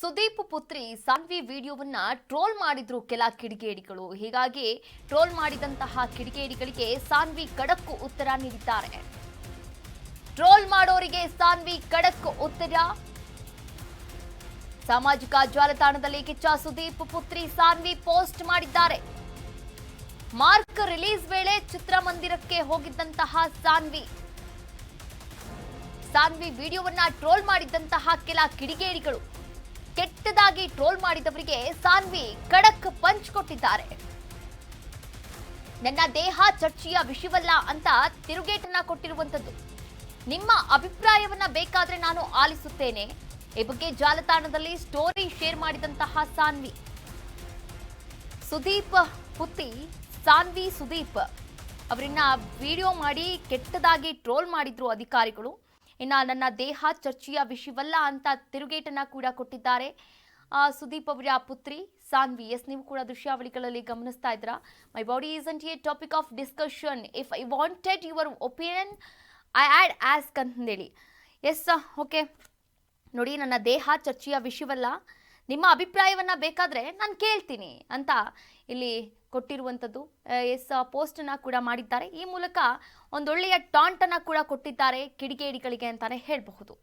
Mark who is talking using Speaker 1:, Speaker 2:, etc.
Speaker 1: ಸುದೀಪ್ ಪುತ್ರಿ ಸಾನ್ವಿ ವಿಡಿಯೋವನ್ನ ಟ್ರೋಲ್ ಮಾಡಿದ್ರು ಕೆಲ ಕಿಡಿಗೇಡಿಗಳು. ಹೀಗಾಗಿ ಟ್ರೋಲ್ ಮಾಡಿದಂತಹ ಕಿಡಿಗೇಡಿಗಳಿಗೆ ಸಾನ್ವಿ ಖಡಕ್ ಉತ್ತರ ನೀಡಿದ್ದಾರೆ. ಟ್ರೋಲ್ ಮಾಡೋರಿಗೆ ಸಾನ್ವಿ ಖಡಕ್ ಉತ್ತರ. ಸಾಮಾಜಿಕ ಜಾಲತಾಣದಲ್ಲಿ ಕಿಚ್ಚ ಸುದೀಪ್ ಪುತ್ರಿ ಸಾನ್ವಿ ಪೋಸ್ಟ್ ಮಾಡಿದ್ದಾರೆ. ಮಾರ್ಕ್ ರಿಲೀಸ್ ವೇಳೆ ಚಿತ್ರಮಂದಿರಕ್ಕೆ ಹೋಗಿದ್ದಂತಹ ಸಾನ್ವಿ ವಿಡಿಯೋವನ್ನ ಟ್ರೋಲ್ ಮಾಡಿದಂತಹ ಕೆಲ ಕಿಡಿಗೇಡಿಗಳು ಕೆಟ್ಟದಾಗಿ ಟ್ರೋಲ್ ಮಾಡಿದವರಿಗೆ ಸಾನ್ವಿ ಖಡಕ್ ಪಂಚ್ ಕೊಟ್ಟಿದ್ದಾರೆ. ನನ್ನ ದೇಹ ಚರ್ಚೆಯ ವಿಷಯವಲ್ಲ ಅಂತ ತಿರುಗೇಟನ್ನ ಕೊಟ್ಟಿರುವಂತದ್ದು. ನಿಮ್ಮ ಅಭಿಪ್ರಾಯವನ್ನ ಬೇಕಾದ್ರೆ ನಾನು ಆಲಿಸುತ್ತೇನೆ. ಈ ಬಗ್ಗೆ ಜಾಲತಾಣದಲ್ಲಿ ಸ್ಟೋರಿ ಶೇರ್ ಮಾಡಿದಂತಹ ಸಾನ್ವಿ ಸುದೀಪ್ ಪುತ್ರಿ ಸಾನ್ವಿ ಸುದೀಪ್ ಅವರನ್ನ ವಿಡಿಯೋ ಮಾಡಿ ಕೆಟ್ಟದಾಗಿ ಟ್ರೋಲ್ ಮಾಡಿದ್ರು ಅಧಿಕಾರಿಗಳು. ನನ್ನ ದೇಹ ಚರ್ಚೆಯ ವಿಷಯವಲ್ಲ ಅಂತ ತಿರುಗೇಟನ್ನ ಕೂಡ ಕೊಟ್ಟಿದ್ದಾರೆ ಸುದೀಪ್ ಅವರ ಪುತ್ರಿ ಸಾನ್ವಿ. ಎಸ್, ನೀವು ಕೂಡ ದೃಶ್ಯಾವಳಿಗಳಲ್ಲಿ ಗಮನಿಸ್ತಾ ಇದ್ದೀರಾ. My body isn't a topic of discussion, if I wanted your opinion I'd ಆಡ್ ಆಸ್ಕ್ ಅಂತೇಳಿ. ಎಸ್, ಓಕೆ ನೋಡಿ, ನನ್ನ ದೇಹ ಚರ್ಚೆಯ ವಿಷಯವಲ್ಲ, ನಿಮ್ಮ ಅಭಿಪ್ರಾಯವನ್ನ ಬೇಕಾದ್ರೆ ನಾನು ಕೇಳ್ತೀನಿ ಅಂತ ಇಲ್ಲಿ ಕೊಟ್ಟಿರುವಂಥದ್ದು. ಎಸ್, ಪೋಸ್ಟನ್ನ ಕೂಡ ಮಾಡಿದ್ದಾರೆ. ಈ ಮೂಲಕ ಒಂದೊಳ್ಳೆಯ ಟಾಂಟನ್ನು ಕೂಡ ಕೊಟ್ಟಿದ್ದಾರೆ ಕಿಡಿಗೇಡಿಗಳಿಗೆ ಅಂತಾನೆ ಹೇಳಬಹುದು.